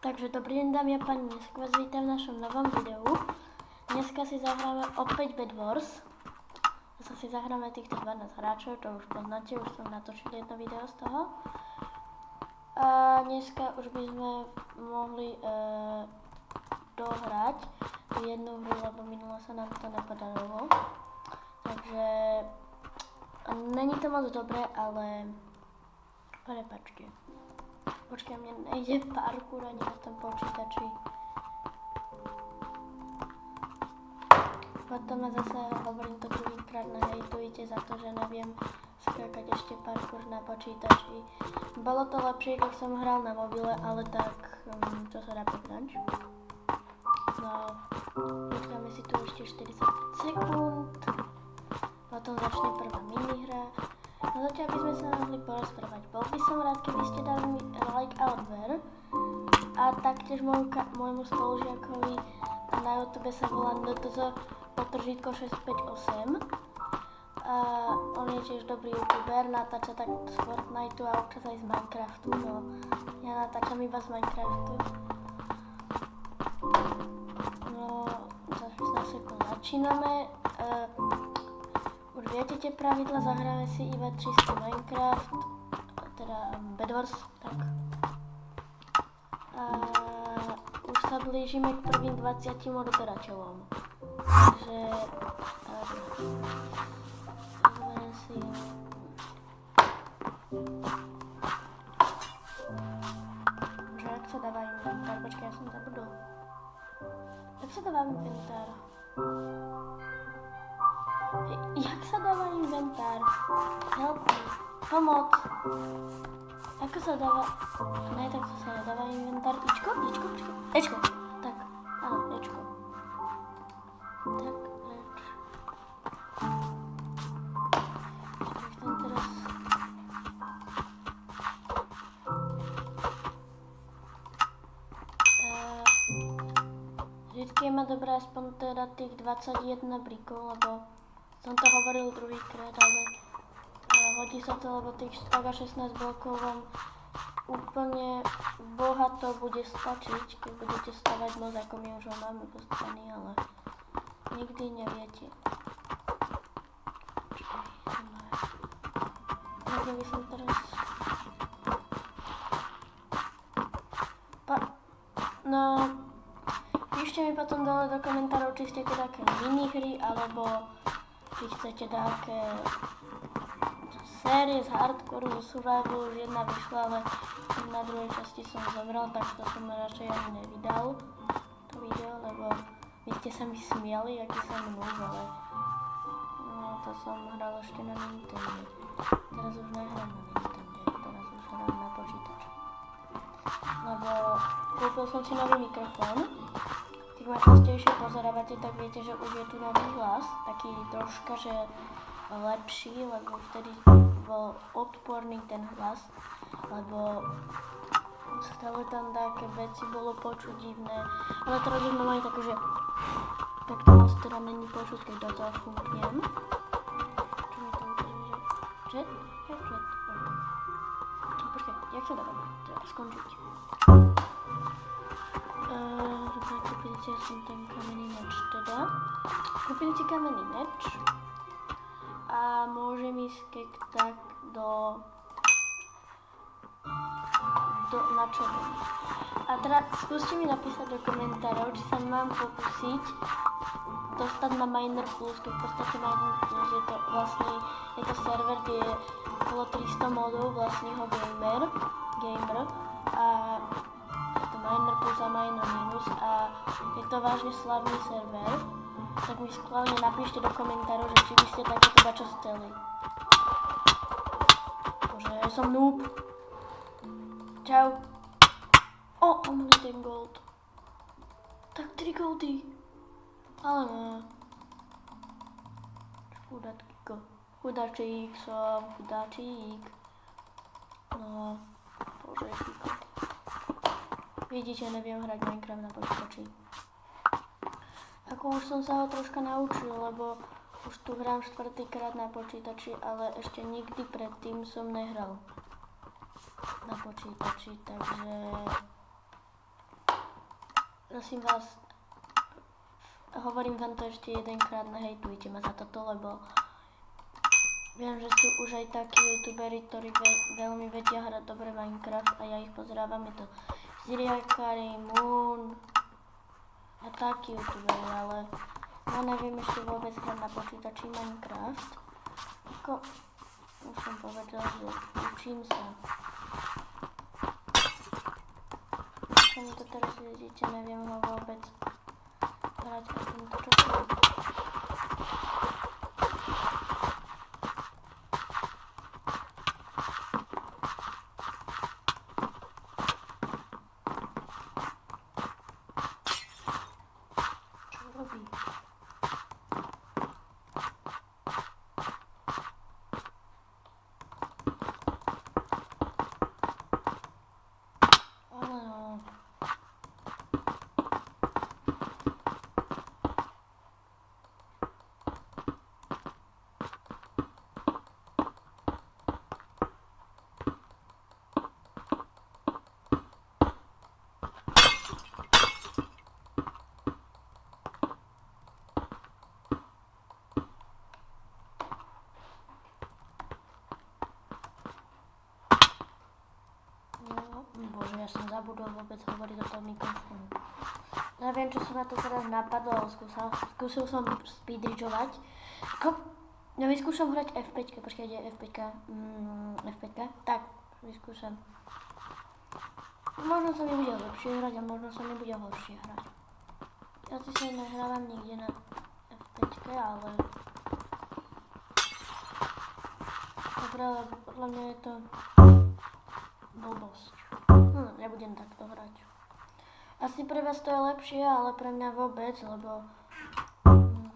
Takže dobrý deň dámy a páni, dneska vás vítam v našom novom videu. Dneska si zahráme opäť Bed Wars. Zase si zahráme týchto 12 hráčov, to už poznáte, už som natočil jedno video z toho. A dneska už by sme mohli dohrať jednu hru, lebo minulo sa nám to nepodarilo. Takže není to moc dobré, ale prepačte. Počkaj, mne nejde parkour ani na tom počítači. Potom ma zase hovorím to druhýkrát nahejtujte za to, že neviem skákať ešte parkour na počítači. Bolo to lepšie, keď som hral na mobile, ale tak, čo sa dá povedať. No, počkáme si tu ešte 45 sekúnd. Potom začne prvá minihra. No zatiaľ by sme sa mohli porozprávať. Bol by som rád, keby ste dali mi like a odber. A taktiež môjmu spolužiakovi na YouTube sa volá NTZ_658. A on je tiež dobrý youtuber, natáča tak z Fortniteu a občas aj z Minecraftu. No, ja natáčam iba z Minecraftu. No, za 16 sekúnd začíname. Už viete tie pravidla, zahráme si iba čistý Minecraft, teda Bed Wars, tak. A už sa blížime k prvým 20 odberateľom. Takže, zoberiem si. Že jak sa dáva inventár? Počkaj, ja som zabudol. Jak sa dáva inventár? Jak sa dáva inventár? Help me. Pomoc. Ako sa dáva? Ne, tak to sa nedáva inventár. Ičko? Ečko. Tak, áno, Ečko. Tak, reč. Tam teraz... Vždycky má dobré aspoň teda tých 21 brikov, lebo som to hovoril druhýkrát, ale hodí sa to, lebo tých 16 blokov vám úplne bohato bude stačiť, keď budete stavať moc, ako my už ho máme postavený, ale nikdy neviete. Možno by som teraz... No... Píšte mi potom dole do komentárov, či chcete také minihry, alebo či chcete také série z hardcore, zo survivalu, už jedna vyšla, ale na druhej časti som zomrel, tak to som radšej ani nevydal, to video, lebo vy ste sa mi smiali, aký som noob, ale no, to som hral ešte na Nintendo. Teraz už nehrám na Nintendo, teraz už hrám na počítač. Lebo kúpil som si nový mikrofón. Keď ma častejšie pozerávate, tak viete, že už je tu nový hlas, taký troška, že lepší, lebo vtedy bol odporný ten hlas, lebo stále tam také veci bolo počuť divné, ale teraz už mám aj také, že tak to hlas teda není počuť, keď do toho fúknem. Čo mi to ukáže, že? Chat? Počkaj, jak sa dáva teda skončiť? Kúpili si som ten kamenný meč teda. Kúpili si kamenný meč a môžem ísť keď tak na červený. A teda skúste mi napísať do komentárov, či sa mám pokúsiť dostať na Miner Plus, keď v podstate Miner Plus je to vlastne, je to server, kde je okolo 300 modov vlastného gamer a Miner Plus a Miner Minus a je to vážne slavný server, tak mi skválne napíšte do komentárov, že či by ste takéto dačo chceli. Bože, ja som noob. Čau. O, mám ten gold. Tak 3 goldy. Ale ne. Chudáčik som, chudáčik. No, bože, chvíľko. Vidíte, neviem hrať Minecraft na počítači. Ako už som sa ho troška naučil, lebo už tu hrám 4-krát na počítači, ale ešte nikdy predtým som nehral na počítači, takže prosím vás, hovorím vám to ešte jedenkrát, nehejtujte ma za toto, lebo viem, že sú už aj takí youtuberi, ktorí veľmi vedia hrať dobre Minecraft a ja ich pozrávam, je to Ziriakari, Moon a takí youtuberi, ale ja neviem ešte vôbec hrať na počítači Minecraft. Ako už som povedal, že učím sa. Ako mi to teraz vidíte, neviem ho vôbec hrať a týmto čokoľvek. Bože, ja som zabudol vôbec hovoriť do toho mikrofónu. Neviem, čo som na to teraz napadlo, ale skúsil som speedridžovať. Ja vyskúšam hrať F5, počkajte, F5, tak, vyskúšam. Možno sa mi bude lepšie hrať a možno sa mi bude horšie hrať. Ja si sa nehrávam nikde na F5, ale... Dobre, ale podľa mňa je to... blbosť. Nebudem takto hrať. Asi pre vás to je lepšie, ale pre mňa vôbec, lebo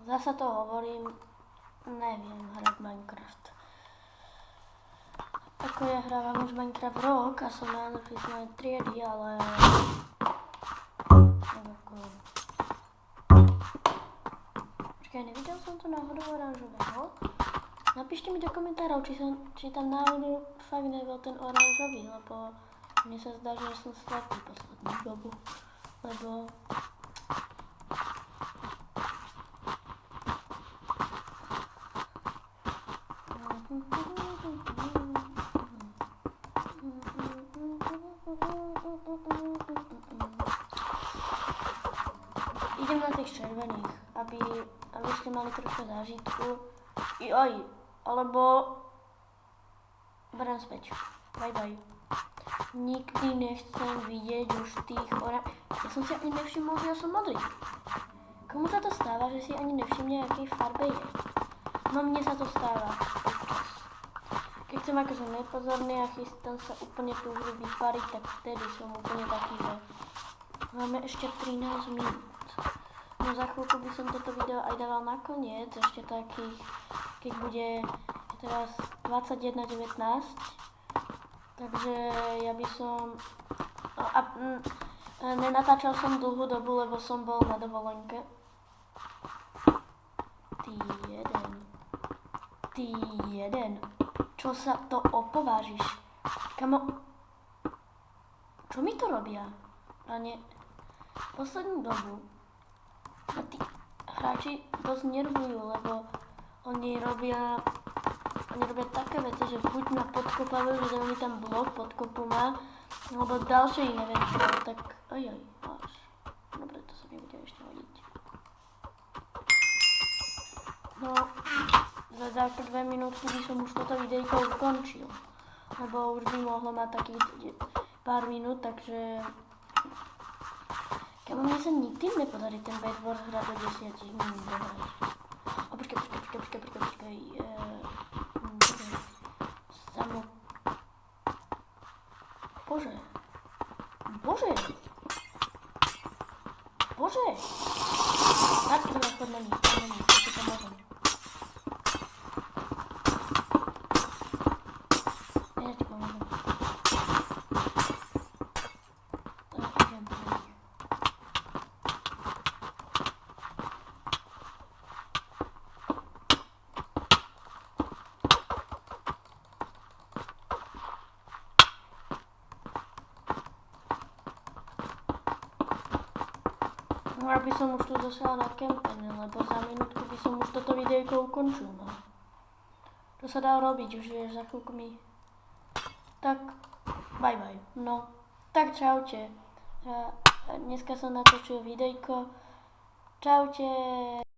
zasa to hovorím, neviem hrať Minecraft. Ako ja hrávam už Minecraft rok a som na napísané triedy, ale... Počkaj, nevidel som to náhodou oranžového? Napíšte mi do komentárov, či tam náhodou fakt nebol ten oranžový, lebo mne sa zdá, že som slepý poslednú dobu, lebo... Idem na tých červených, aby ste mali trošku zážitku. Joj, alebo... Berám späť. Bye bye. Nikdy nechcem vidieť už tých Ja som si ani nevšimol, že ja som modrý. Komu sa to stáva, že si ani nevšimne, akej farbe je? No mne sa to stáva občas. Keď som akože nepozorný a chystám sa úplne tú hru vypariť, tak vtedy som úplne taký, že máme ešte 13 minút. No za chvíľku by som toto video aj dával nakoniec, ešte takých, keď bude teraz 21:19. Takže ja by som... nenatáčal som dlhú dobu, lebo som bol na dovolenke. Ty jeden. Čo sa to opovážiš? Kamo... Čo mi to robia? Poslednú dobu a tí hráči dosť nervujú, lebo oni robia také veci, že buď ma podkopávajú, že dajú mi tam blok, podkopu ma, alebo ďalšie iné veci, tak až. Dobre, to sa nebude ešte hodiť. No, za 2 minútky by som už toto videjko ukončil, lebo už by mohlo mať takých pár minút, takže... Kamo, mne sa nikdy nepodarí ten Bed Wars hrať do 10 minút dohrať. Počkaj. Bože. Tak, dobra, chod na nich, to pomôžem. Ja ti pomôžem. Tak, idem na nich. Aby som už tu zostala na kempene, lebo za minútku by som už toto videjko ukončil, no. To sa dá robiť, už vieš, za chvíľku mi... Tak, bye bye, no. Tak čaute. Dneska som natočil videjko. Čaute.